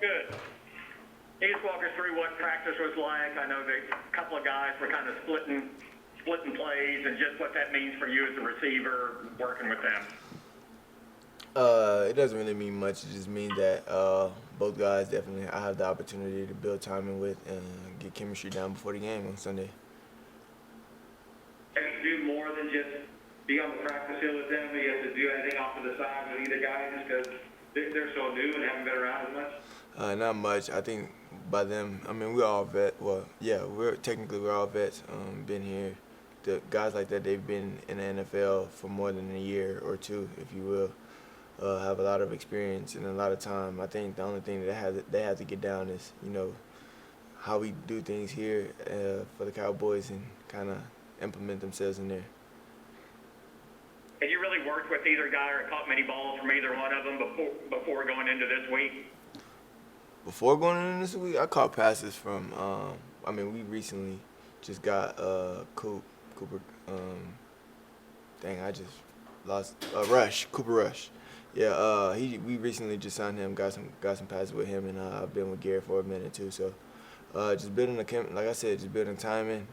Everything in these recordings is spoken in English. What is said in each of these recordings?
Good. Can you just walk us through what practice was like? I know that a couple of guys were kind of splitting plays, and just what that means for you as a receiver working with them. It doesn't really mean much. It just means that both guys definitely I have the opportunity to build timing with and get chemistry down before the game on Sunday. Have you do more than just be on the practice field with them? Do you have to do anything off to the side with either guy just because they're so new and haven't been around as much? Not much. I think by them, I mean, we're all vets. Well, yeah, we're all vets. Been here. The guys like that, they've been in the NFL for more than a year or two, if you will. Have a lot of experience and a lot of time. I think the only thing that they have to get down is, how we do things here for the Cowboys and kind of implement themselves in there. Have you really worked with either guy or caught many balls from either one of them before going into this week? Before going into this week, I caught passes from. We recently just got Cooper. I just lost Cooper Rush. Yeah, we recently just signed him. Got some passes with him, and I've been with Garrett for a minute too. So, just building like I said, just building timing,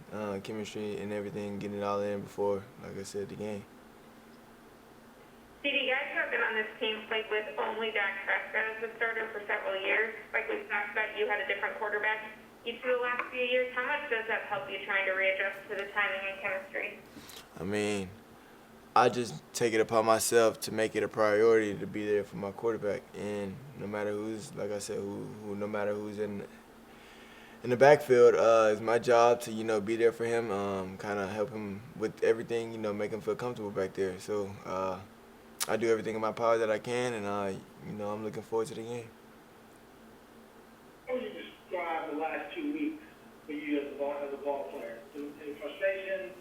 chemistry, and everything, getting it all in before, like I said, the game. CeeDee, you guys have been on this team played with only Dak Prescott as the starter for several years. Like we've talked about, you had a different quarterback each of the last few years. How much does that help you trying to readjust to the timing and chemistry? I mean, I just take it upon myself to make it a priority to be there for my quarterback, and no matter who's, like I said, no matter who's in the backfield, it's my job to be there for him, kind of help him with everything, make him feel comfortable back there. So I do everything in my power that I can, and I'm looking forward to the game. How would you describe the last 2 weeks for you as a ball player? Any frustration?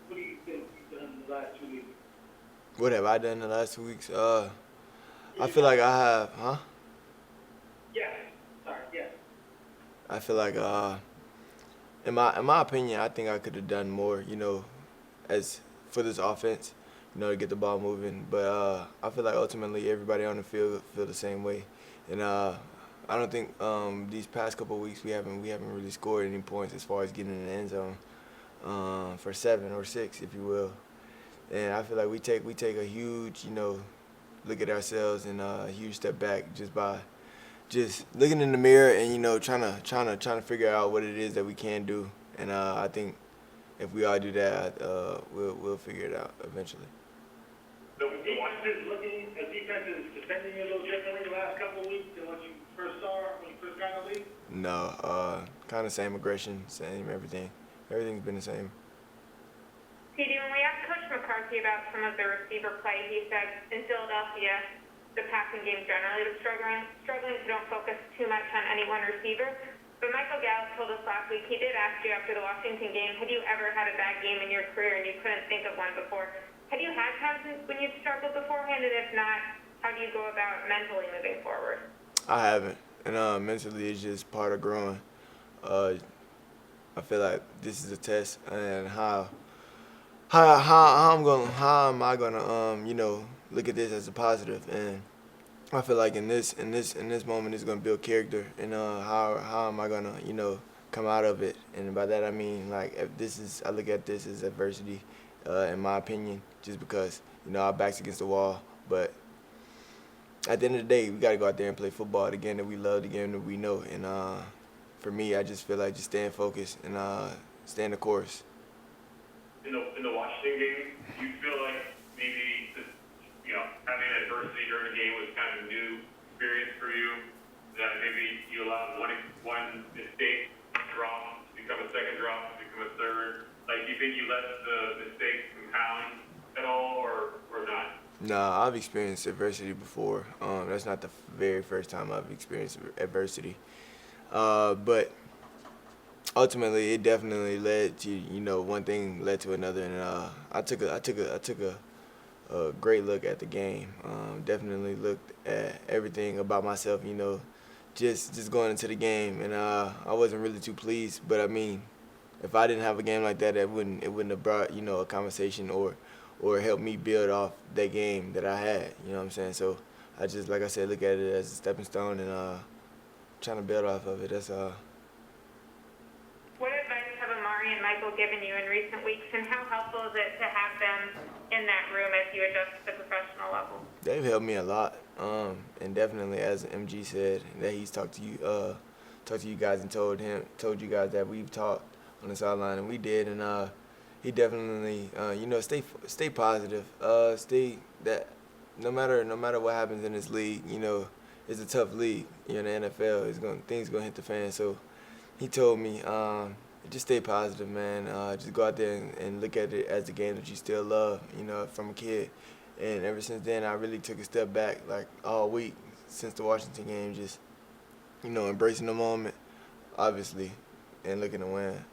What do you think you've done in the last 2 weeks? What have I done in the last 2 weeks? I feel like I have, Yes. Sorry. Yes. I feel like, in my opinion, I think I could have done more, as for this offense, to get the ball moving. But I feel like ultimately everybody on the field feel the same way, and I don't think these past couple of weeks we haven't really scored any points as far as getting in the end zone for 7 or 6, if you will. And I feel like we take a huge look at ourselves and a huge step back just by just looking in the mirror and trying to figure out what it is that we can do. And I think if we all do that, we'll figure it out eventually. The defense is defending you a little differently the last couple of weeks than when you first got in the league? No, kind of same aggression, same everything. Everything's been the same. CeeDee, when we asked Coach McCarthy about some of the receiver play, he said in Philadelphia, the passing game generally was struggling, so don't focus too much on any one receiver. But Michael Gallup told us last week, he did ask you after the Washington game, had you ever had a bad game in your career and you couldn't think of one before? Have you had times when you've struggled beforehand, and if not, how do you go about mentally moving forward? I haven't, and mentally it's just part of growing. I feel like this is a test, and how am I gonna look at this as a positive, and I feel like in this moment it's gonna build character, and how am I gonna come out of it, and by that I mean like if I look at this as adversity, in my opinion, just because our back's against the wall, but at the end of the day we gotta go out there and play football, the game that we love, the game that we know, and for me I just feel like just staying focused and staying the course. In the Washington game, do you feel like maybe having adversity during the game was kind of a new experience for you? That maybe you allowed one mistake drop to become a second drop to become a third. Like, do you think you let the mistakes compound at all, or not? Nah, I've experienced adversity before. That's not the very first time I've experienced adversity, but ultimately, it definitely led to one thing led to another, and I took a great look at the game. Definitely looked at everything about myself, just going into the game, and I wasn't really too pleased. But I mean, if I didn't have a game like that, it wouldn't have brought a conversation or helped me build off that game that I had. You know what I'm saying? So I just, like I said, look at it as a stepping stone, and trying to build off of it. That's What advice have Amari and Michael given you in recent weeks, and how helpful is it to have them in that room as you adjust to the professional level? They've helped me a lot, and definitely, as MG said, that he's talked to you guys and told you guys that we've talked on the sideline, and we did, and he definitely, stay positive, stay that no matter what happens in this league, it's a tough league. You're in the NFL, things gonna hit the fan. So he told me, just stay positive, man. Just go out there and look at it as the game that you still love, from a kid. And ever since then, I really took a step back, like all week since the Washington game, just, embracing the moment, obviously, and looking to win.